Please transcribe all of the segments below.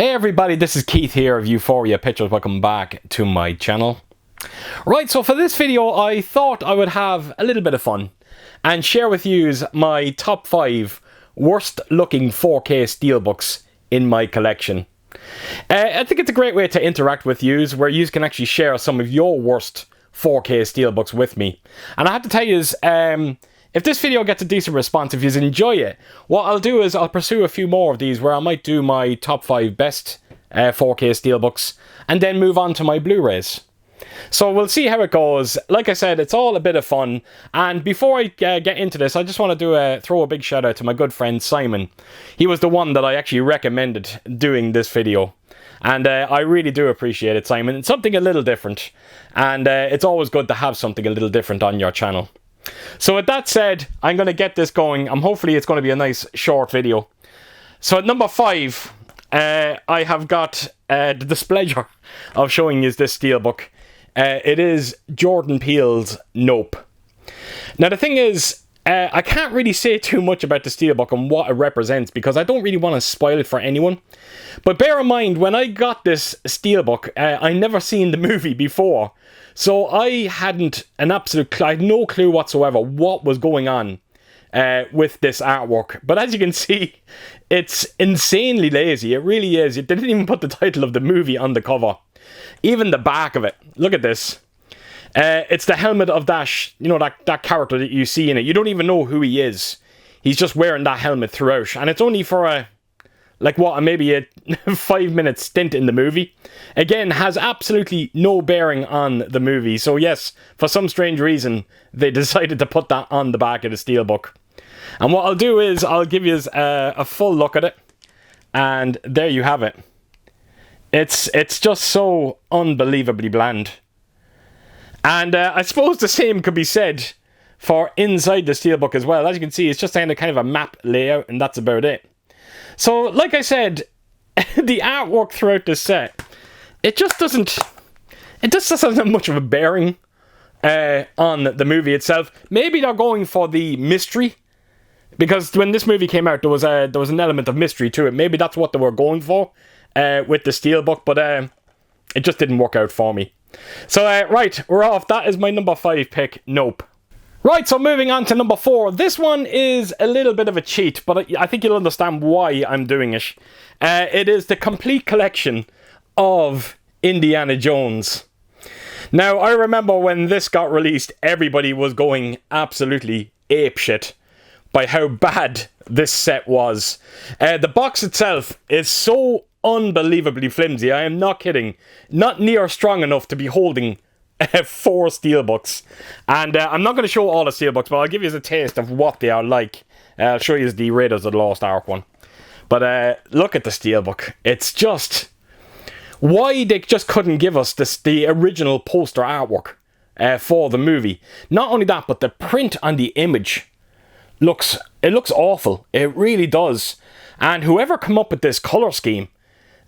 Hey everybody, this is Keith here of Euphoria Pictures. Welcome back to my channel. Right, so for this video I thought I would have a little bit of fun and share with you my top 5 worst looking 4K steelbooks in my collection. I think it's a great way to interact with you where you can actually share some of your worst 4K steelbooks with me. And I have to tell you, if this video gets a decent response, if you enjoy it, what I'll do is I'll pursue a few more of these where I might do my top 5 best 4K steelbooks and then move on to my Blu-rays. So we'll see how it goes. Like I said, it's all a bit of fun. And before I get into this, I just want to throw a big shout out to my good friend Simon. He was the one that I actually recommended doing this video. And I really do appreciate it, Simon. It's something a little different. And it's always good to have something a little different on your channel. So with that said, I'm going to get this going. Hopefully it's going to be a nice short video. So at number 5, I have got the displeasure of showing you this steelbook. It is Jordan Peele's Nope. Now the thing is, I can't really say too much about the steelbook and what it represents because I don't really want to spoil it for anyone. But bear in mind, when I got this steelbook, I never seen the movie before. So I hadn't an absolute I had no clue whatsoever what was going on with this artwork. But as you can see, it's insanely lazy. It really is. It didn't even put the title of the movie on the cover. Even the back of it. Look at this. It's the helmet of that, that character that you see in it. You don't even know who he is. He's just wearing that helmet throughout. And it's only for maybe a 5-minute stint in the movie. Again, has absolutely no bearing on the movie. So yes, for some strange reason, they decided to put that on the back of the steelbook. And what I'll do is, I'll give you a full look at it. And there you have it. It's just so unbelievably bland. And I suppose the same could be said for inside the steelbook as well. As you can see, it's just kind of a map layout, and that's about it. So, like I said, the artwork throughout this set, it just doesn't have much of a bearing on the movie itself. Maybe they're going for the mystery, because when this movie came out, there was an element of mystery to it. Maybe that's what they were going for with the steelbook, but it just didn't work out for me. So, right, we're off. That is my number 5 pick, Nope. Right, so moving on to number 4. This one is a little bit of a cheat, but I think you'll understand why I'm doing it. It is the complete collection of Indiana Jones. Now, I remember when this got released, everybody was going absolutely apeshit by how bad this set was. The box itself is so unbelievably flimsy. I am not kidding. Not near strong enough to be holding 4 steelbooks. And I'm not going to show all the steelbooks, but I'll give you a taste of what they are like. I'll show you the Raiders of the Lost Ark one. But look at the steelbook. It's just... why they just couldn't give us the original poster artwork for the movie. Not only that, but the print on the image looks awful. It really does. And whoever come up with this colour scheme,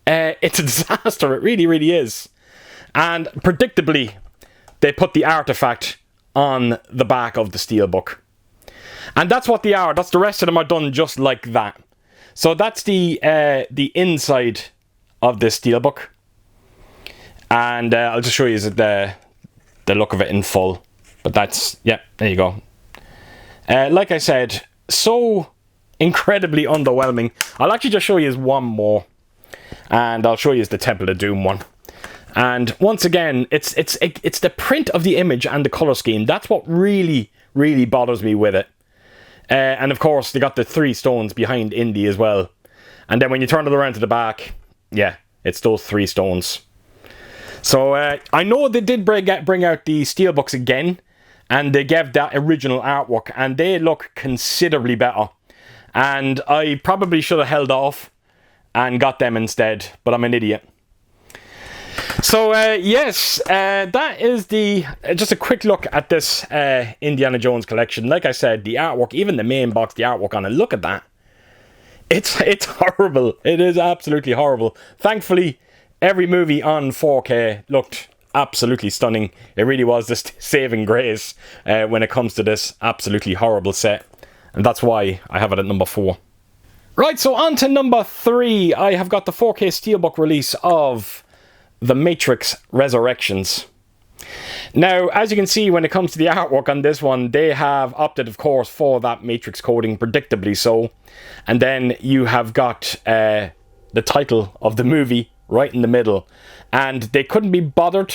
it's a disaster. It really, really is. And predictably, they put the artifact on the back of the steelbook. And that's what they are. That's the rest of them are done just like that. So that's the inside of this steelbook. And I'll just show you the look of it in full. But that's, yeah, there you go. Like I said, so incredibly underwhelming. I'll actually just show you one more. And I'll show you the Temple of Doom one. And once again, it's the print of the image and the colour scheme. That's what really, really bothers me with it. And of course, they got the 3 stones behind Indy as well. And then when you turn it around to the back, yeah, it's those 3 stones. So I know they did bring out the steelbooks again. And they gave that original artwork. And they look considerably better. And I probably should have held off and got them instead. But I'm an idiot. So, yes, that is just a quick look at this Indiana Jones collection. Like I said, the artwork, even the main box, the artwork on it, look at that. It's horrible. It is absolutely horrible. Thankfully, every movie on 4K looked absolutely stunning. It really was the saving grace when it comes to this absolutely horrible set. And that's why I have it at number 4. Right, so on to number 3. I have got the 4K Steelbook release of The Matrix Resurrections. Now, as you can see, when it comes to the artwork on this one, they have opted, of course, for that matrix coding, predictably so. And then you have got the title of the movie right in the middle. And they couldn't be bothered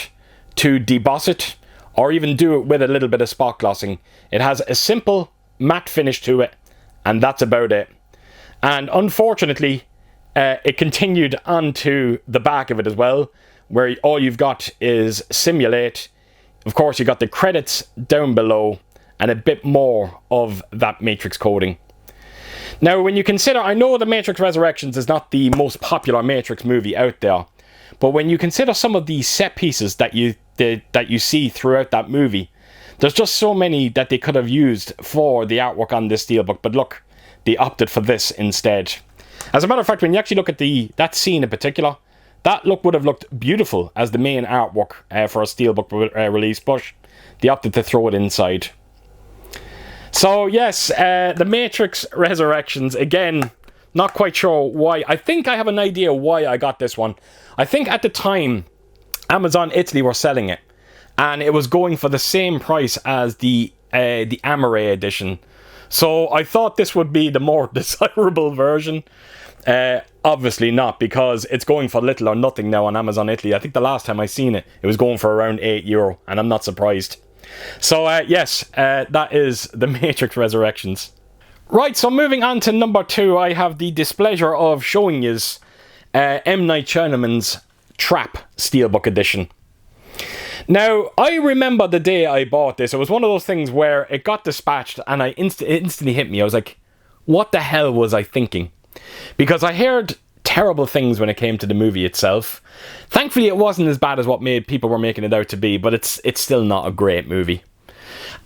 to deboss it or even do it with a little bit of spot glossing. It has a simple matte finish to it, and that's about it. And unfortunately, it continued onto the back of it as well, where all you've got is simulate. Of course, you got the credits down below and a bit more of that matrix coding. Now, when you consider, I know The Matrix Resurrections is not the most popular Matrix movie out there, but when you consider some of the set pieces that you see throughout that movie, there's just so many that they could have used for the artwork on this steelbook. But look, they opted for this instead. As a matter of fact, when you actually look at that scene in particular, that would have looked beautiful as the main artwork for a steelbook release, but they opted to throw it inside. So yes, The Matrix Resurrections, again, not quite sure why. I think I have an idea why I got this one. I think at the time, Amazon Italy were selling it, and it was going for the same price as the Amore edition. So I thought this would be the more desirable version. Obviously not, because it's going for little or nothing now on Amazon Italy. I think the last time I seen it, it was going for around €8, and I'm not surprised. So yes, that is The Matrix Resurrections. Right, so moving on to number 2, I have the displeasure of showing you M. Night Shyamalan's Trap Steelbook Edition. Now, I remember the day I bought this. It was one of those things where it got dispatched and it instantly hit me. I was like, what the hell was I thinking? Because I heard terrible things when it came to the movie itself. Thankfully, it wasn't as bad as what people were making it out to be, but it's still not a great movie.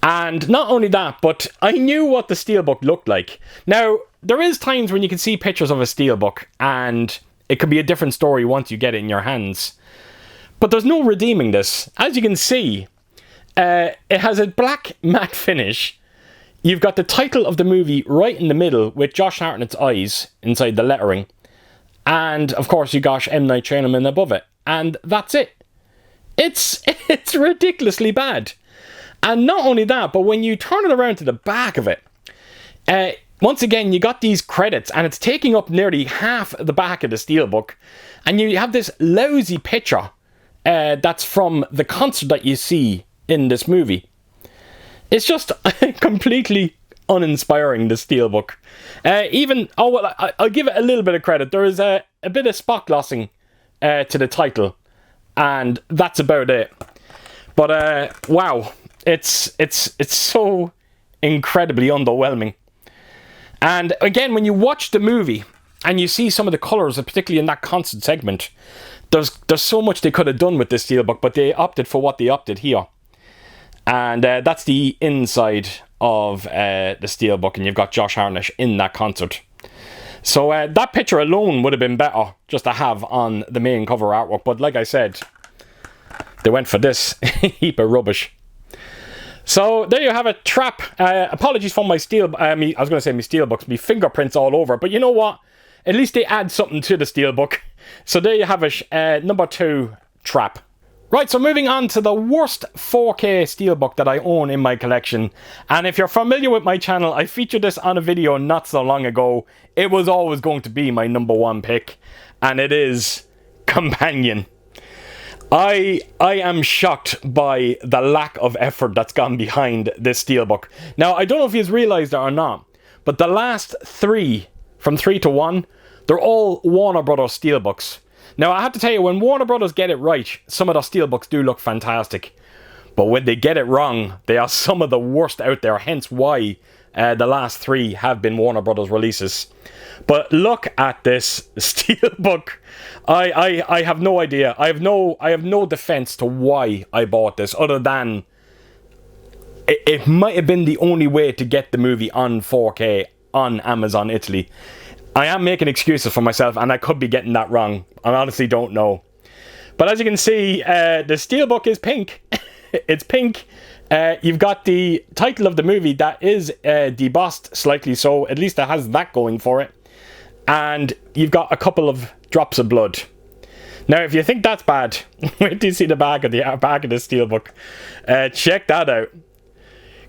And not only that, but I knew what the steelbook looked like. Now, there is times when you can see pictures of a steelbook and it could be a different story once you get it in your hands. But there's no redeeming this. As you can see, it has a black matte finish. You've got the title of the movie right in the middle with Josh Hartnett's eyes inside the lettering. And, of course, you got M. Night Shyamalan above it. And that's it. It's ridiculously bad. And not only that, but when you turn it around to the back of it, once again, you got these credits, and it's taking up nearly half the back of the steelbook. And you have this lousy picture that's from the concert that you see in this movie. It's just completely uninspiring, the steelbook. I'll give it a little bit of credit. There is a bit of spot glossing to the title, and that's about it. But wow, it's so incredibly underwhelming. And again, when you watch the movie and you see some of the colours, particularly in that concert segment, there's so much they could have done with this steelbook, but they opted for what they opted here. And that's the inside of the steelbook, and you've got Josh Hartnett in that concert. So that picture alone would have been better just to have on the main cover artwork, but like I said, they went for this heap of rubbish. So there you have it, Trap. Apologies for my steelbooks, my fingerprints all over, but you know what? At least they add something to the steelbook. So there you have it, number 2, Trap. Right, so moving on to the worst 4K steelbook that I own in my collection. And if you're familiar with my channel, I featured this on a video not so long ago. It was always going to be my number 1 pick, and it is Companion. I am shocked by the lack of effort that's gone behind this steelbook. Now, I don't know if you've realised it or not, but the last 3, from 3 to 1, they're all Warner Brothers steelbooks. Now, I have to tell you, when Warner Brothers get it right, some of their steelbooks do look fantastic. But when they get it wrong, they are some of the worst out there, hence why the last 3 have been Warner Brothers releases. But look at this steelbook. I have no idea. I have no defense to why I bought this, other than it might have been the only way to get the movie on 4K on Amazon Italy. I am making excuses for myself, and I could be getting that wrong. I honestly don't know. But as you can see, the steelbook is pink. It's pink. You've got the title of the movie that is debossed slightly, so at least it has that going for it. and you've got a couple of drops of blood. Now, if you think that's bad, wait till you see the back of the steelbook. Check that out.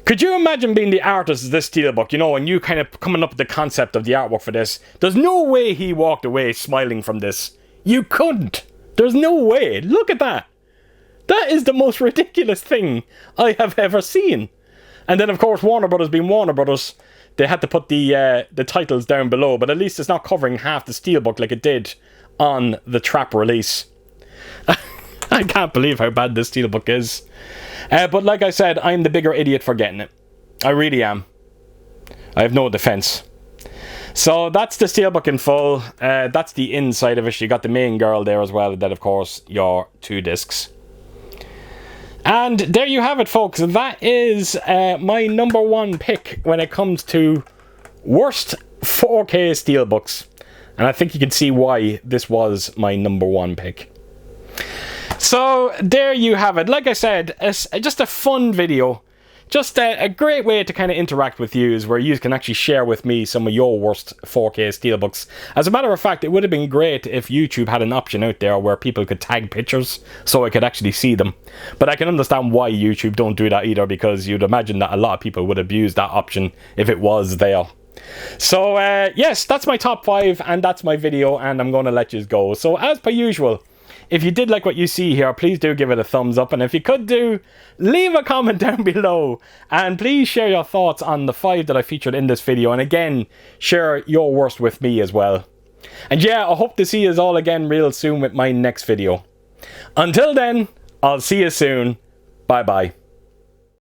Could you imagine being the artist of this steelbook, you know, and you kind of coming up with the concept of the artwork for this? There's no way he walked away smiling from this. You couldn't. There's no way. Look at that. That is the most ridiculous thing I have ever seen. And then, of course, Warner Brothers being Warner Brothers, they had to put the titles down below, but at least it's not covering half the steelbook like it did on the Trap release. I can't believe how bad this steelbook is. But like I said, I'm the bigger idiot for getting it. I really am. I have no defense. So that's the steelbook in full. That's the inside of it. You got the main girl there as well. Then, of course, your 2 discs. And there you have it, folks. That is my number 1 pick when it comes to worst 4K steelbooks. And I think you can see why this was my number 1 pick. So there you have it. Like I said, it's just a fun video. Just a great way to kind of interact with you, where you can actually share with me some of your worst 4K steelbooks. As a matter of fact, it would have been great if YouTube had an option out there where people could tag pictures so I could actually see them. But I can understand why YouTube don't do that either, because you'd imagine that a lot of people would abuse that option if it was there. So yes, that's my top 5 and that's my video, and I'm going to let you go. So as per usual, if you did like what you see here, please do give it a thumbs up. And if you could leave a comment down below. And please share your thoughts on the 5 that I featured in this video. And again, share your worst with me as well. And yeah, I hope to see you all again real soon with my next video. Until then, I'll see you soon. Bye bye.